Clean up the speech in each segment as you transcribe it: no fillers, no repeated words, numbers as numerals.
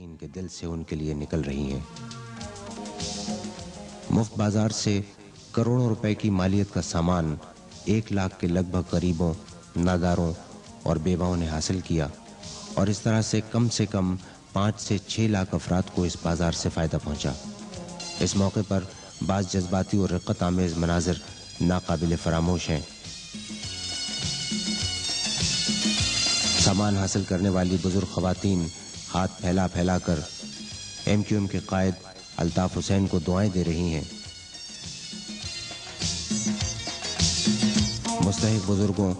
मुस्तकीन के दिल से उनके लिए निकल रही हैं। मुफ्त बाजार से करोड़ों रुपए की मालियत का सामान 1 लाख के लगभग गरीबों, नादारों और बेवाओं ने हासिल किया और इस तरह से कम 5 से 6 लाख अफराद को इस बाजार से फ़ायदा पहुंचा। इस मौके पर बाज़ जज्बाती और रिक़्क़त आमेज़ मनाज़िर नाकाबिल फरामोश हैं। सामान हासिल करने वाली बुजुर्ग ख़वातीन हाथ फैला फैला कर MQM के कायद अल्ताफ़ हुसैन को दुआएं दे रही हैं। मुस्तहिक़ बुजुर्गों,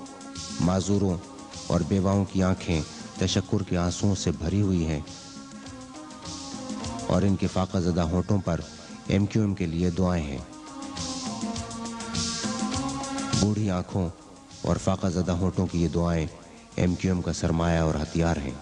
माजूरों और बेवाओं की आंखें तशक्कुर के आंसुओं से भरी हुई हैं और इनके फाक़ाज़दा होंठों पर MQM के लिए दुआएं हैं। बूढ़ी आंखों और फाक़ाज़दा होंठों की ये दुआएं MQM का सरमाया और हथियार हैं।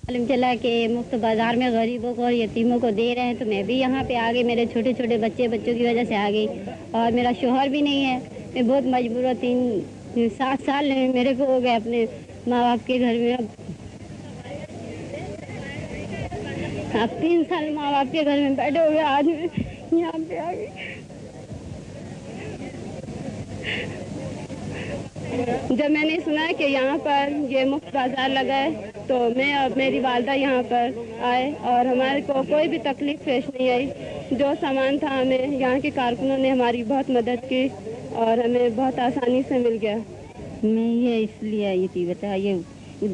मालूम चला कि मुफ्त बाज़ार में गरीबों को और यतीमों को दे रहे हैं तो मैं भी यहाँ पे आ गई। मेरे छोटे छोटे बच्चों की वजह से आ गई और मेरा शोहर भी नहीं है। मैं बहुत मजबूर हूँ। 7 साल मेरे को हो गए अपने माँ बाप के घर में। अब 3 साल माँ बाप के घर में बैठे हुए आज मैं यहाँ पे आ गई। जब मैंने सुना कि यहाँ पर ये मुफ्त बाजार लगा है तो मैं और मेरी वालदा यहाँ पर आए और हमारे को कोई भी तकलीफ पेश नहीं आई। जो सामान था हमें यहाँ के कारकुनों ने हमारी बहुत मदद की और हमें बहुत आसानी से मिल गया। मैं ये इसलिए आई थी, बता ये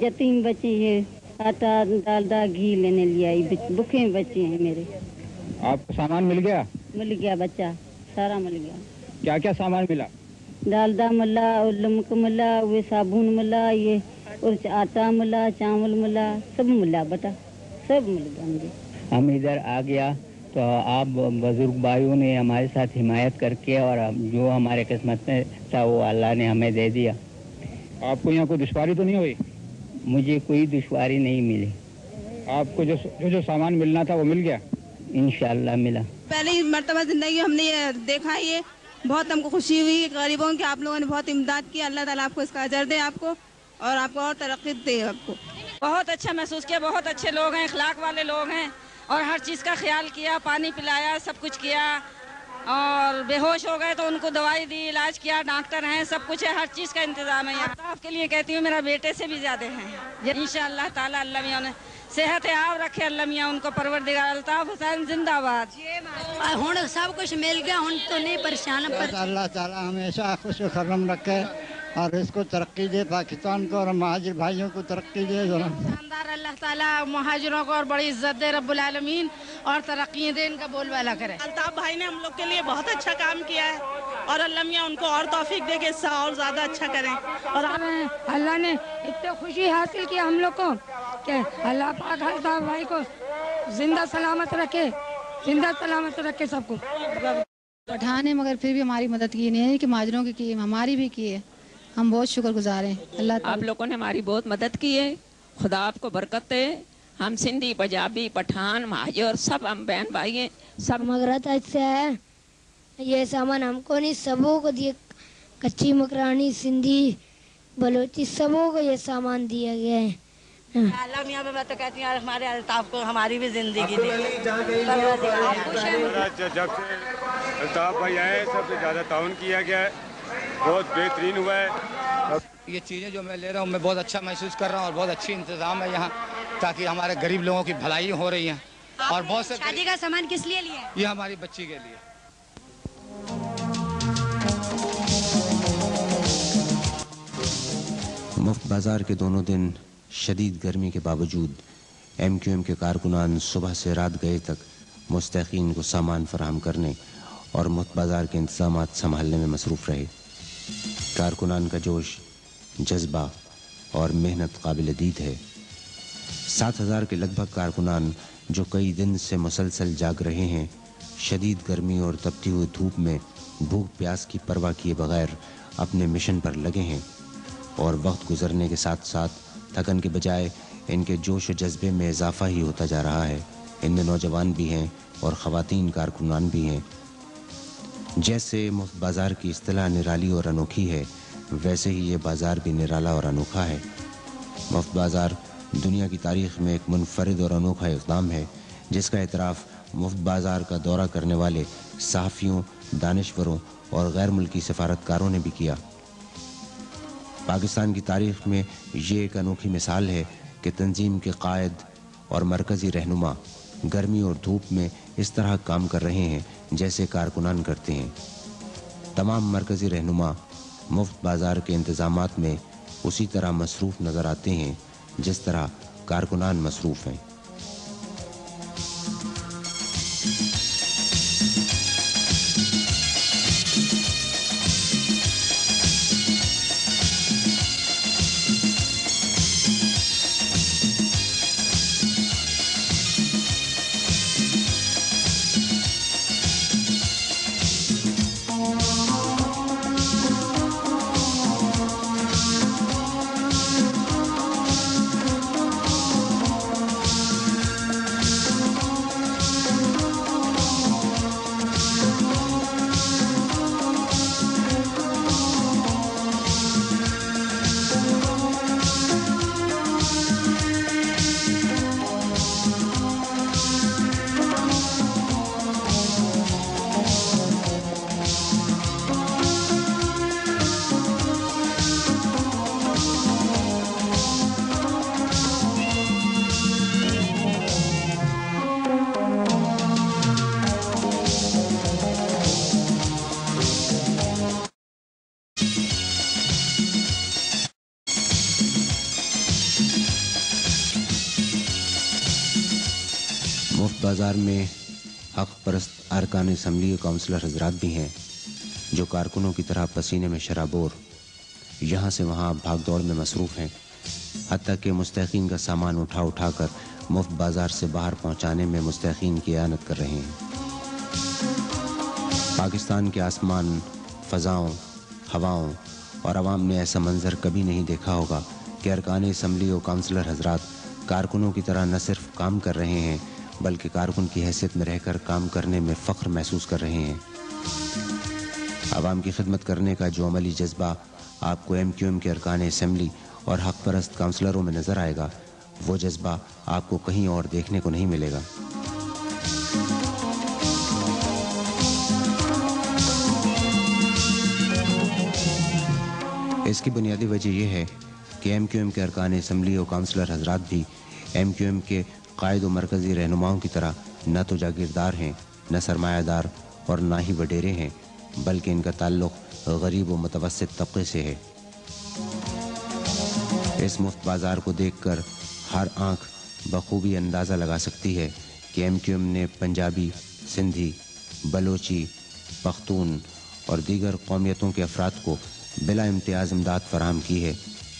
यतीम बच्चे ये आटा दाल घी लेने लिए आई, भूखे बच्चे हैं मेरे। आपको सामान मिल गया? मिल गया, बच्चा सारा मिल गया। क्या क्या सामान मिला? दालदा मिला और नमक मिला, वे साबुन मिला, ये और आटा मिला, चावल मिला, सब मिला बेटा, सब मिल गया मुझे। हम इधर आ गया तो आप बुजुर्ग भाइयों ने हमारे साथ हिमायत करके और जो हमारे किस्मत में था वो अल्लाह ने हमें दे दिया। आपको यहाँ कोई दुश्वारी तो नहीं हुई? मुझे कोई दुश्वारी नहीं मिली। आपको जो सामान मिलना था वो मिल गया? इंशाअल्लाह मिला। पहली मर्तबा जिंदगी हमने ये देखा, ये बहुत हमको खुशी हुई। गरीबों की आप लोगों ने बहुत इमदाद की। अल्लाह ताला आपको इसका अजर दे आपको और आपको और तरक्की दे। आपको बहुत अच्छा महसूस किया। बहुत अच्छे लोग हैं, अखलाक वाले लोग हैं और हर चीज़ का ख्याल किया, पानी पिलाया, सब कुछ किया और बेहोश हो गए तो उनको दवाई दी, इलाज किया, डॉक्टर हैं, सब कुछ है, हर चीज़ का इंतजाम है। आपके लिए कहती हूँ मेरा बेटे से भी ज़्यादा हैं। इंशाअल्लाह ताला अल्लाह मियां ने सेहत आप रखे, अल्लाह मियां उनको परवरदिगार। अल्ताफ हुसैन जिंदाबाद। हुण सब कुछ मिल गया, हुण तो नहीं परेशान। अल्लाह ताला हमेशा खुश खर्रम रखे और इसको तरक्की दे, पाकिस्तान को और महाजिर भाइयों को तरक्की दे। अल्लाह ताला महाजिरों को और बड़ी इज्जत दे रब्बुल आलमीन और तरक्की दे, इनका बोलबाला करे। अल्ताफ भाई ने हम लोग के लिए बहुत अच्छा काम किया है और अल्लाह मियां उनको और तौफीक दे के इससे और ज्यादा अच्छा करें। और अल्लाह ने इतनी खुशी हासिल की हम लोग को कि अल्लाह पाक अल्ताफ भाई को जिंदा सलामत रखे सबको। पठान है मगर फिर भी हमारी मदद की नहीं है कि माजरों की हमारी भी की है। हम बहुत शुक्रगुजार हैं अल्लाह। आप लोगों ने हमारी बहुत मदद की है, खुदा आपको बरकत दे। हम सिंधी, पंजाबी, पठान, महाजर सब हम बहन भाई हैं सब। मगरत अच्छा है, ये सामान हमको नहीं सबों को दिए। कच्ची मकरानी, सिंधी, बलोची सबों को ये सामान दिया गया है। अल्लाह मियां मैं तो कहती हूँ हमारे अल्ताफ को हमारी भी जिंदगी दी। जब से अल्ताफ भाई आए सबसे ज़्यादा ताउन किया गया है, बहुत बेहतरीन हुआ है। ये चीज़ें जो मैं ले रहा हूँ मैं बहुत अच्छा महसूस कर रहा हूँ और बहुत अच्छी इंतज़ाम है यहाँ, ताकि हमारे गरीब लोगों की भलाई हो रही है। और बहुत से शादी का सामान किस लिए लिया? ये हमारी बच्ची के लिए। मुफ्त बाजार के दोनों दिन शदीद गर्मी के बावजूद MQM के कारकुनान सुबह से रात गए तक मुस्तकीन को सामान फराहम करने और मुफ्त बाजार के इंतजामात संभालने में मसरूफ़ रहे। कारकुनान का जोश, जज्बा और मेहनत काबिल दीद है। 7000 के लगभग कारकुनान जो कई दिन से मुसलसल जाग रहे हैं, शदीद गर्मी और तपती हुई धूप में भूख प्यास की परवाह किए बगैर अपने मिशन पर लगे हैं और वक्त गुजरने के साथ साथ थकन के बजाय इनके जोश और जज्बे में इजाफा ही होता जा रहा है। इनमें नौजवान भी हैं और ख़वातीन कारकुनान भी हैं। जैसे मुफ्त बाज़ार की इस्तिलाह निराली और अनोखी है, वैसे ही ये बाज़ार भी निराला और अनोखा है। मुफ्त बाज़ार दुनिया की तारीख में एक मुनफरिद और अनोखा इक़दाम है, जिसका एतराफ़ मुफ्त बाज़ार का दौरा करने वाले सहाफ़ियों, दानिश्वरों और गैर मुल्की सफारतकारों ने भी किया। पाकिस्तान की तारीख में ये एक अनोखी मिसाल है कि तंजीम के कायद और मरकज़ी रहनुमा गर्मी और धूप में इस तरह काम कर रहे हैं जैसे कारकुनान करते हैं। तमाम मरकज़ी रहनुमा मुफ्त बाज़ार के इंतज़ामात में उसी तरह मसरूफ़ नज़र आते हैं जिस तरह कारकुनान मसरूफ़ हैं। मुफ्त बाज़ार में हक परस्त अरकान असम्बली काउंसलर हजरात भी हैं जो कारकुनों की तरह पसीने में शराबोर यहाँ से वहाँ भाग दौड़ में मसरूफ़ हैं। हत्ता कि मुस्तहक़ीन का सामान उठा उठा कर मुफ्त बाज़ार से बाहर पहुँचाने में मुस्तहक़ीन की आनत कर रहे हैं। पाकिस्तान के आसमान, फ़ज़ाओं, हवाओं और आवाम ने ऐसा मंजर कभी नहीं देखा होगा कि अरकान असम्बली और काउंसलर हजरात कारकुनों की तरह न सिर्फ काम कर रहे हैं बल्कि कारकुन की हैसियत में रहकर काम करने में फ़ख्र महसूस कर रहे हैं। आवाम की खिदमत करने का जो अमली जज्बा आपको MQM के अरकान असम्बली और हक परस्त काउंसलरों में नज़र आएगा, वो जज्बा आपको कहीं और देखने को नहीं मिलेगा। इसकी बुनियादी वजह यह है कि MQM के अरकान असम्बली और काउंसलर हजरात भी MQM के कायद और मरकज़ी रहनुमाओं की तरह न तो जागीरदार हैं, न सरमायादार और न ही वडेरे हैं, बल्कि इनका ताल्लुक़ गरीब और मुतवस्सित तबके से है। इस मुफ्त बाज़ार को देखकर हर आँख बखूबी अंदाज़ा लगा सकती है कि MQM ने पंजाबी, सिंधी, बलोची, पख्तून और दीगर कौमियतों के अफराद को बिला इम्तियाज़ इमदाद फराहम की है,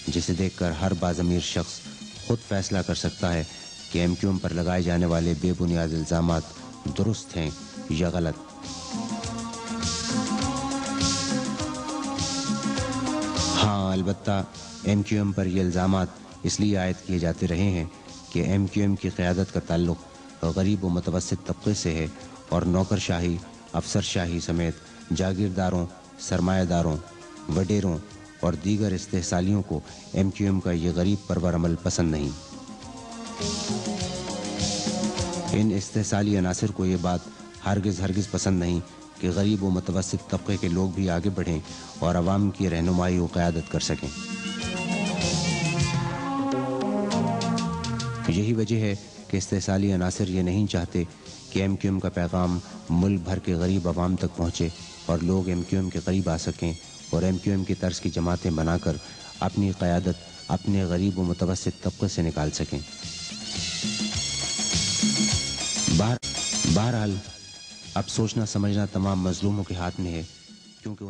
जिसे देखकर हर बाज़मीर शख्स खुद फैसला कर सकता है कि MQM पर लगाए जाने वाले बेबुनियाद इल्ज़ामात दुरुस्त हैं या गलत। हाँ, अलबत्ता MQM पर ये इल्ज़ामात इसलिए आयद किए जाते रहे हैं कि MQM की क़यादत का ताल्लुक़ गरीब व मुतवस्सित तबके से है और नौकरशाही, अफसरशाही समेत जागीरदारों, सरमायादारों, वडेरों और दीगर इस्तेहसालियों को MQM का ये गरीब परवर अमल पसंद नहीं। इन इस्तेहसाली अनासिर को ये बात हरगिज़ पसंद नहीं कि गरीब व मुतवस्सित तबके के लोग भी आगे बढ़ें और अवाम की रहनुमाई व क़यादत कर सकें। यही वजह है कि इस्तेहसाली अनासिर ये नहीं चाहते कि MQM का पैगाम मुल्क भर के गरीब अवाम तक पहुँचे और लोग MQM के करीब आ सकें और MQM की तर्ज की जमातें बनाकर अपनी क़यादत अपने गरीब व मुतवस्सित तबके से निकाल सकें। बहरहाल अब सोचना समझना तमाम मजलूमों के हाथ में है, क्योंकि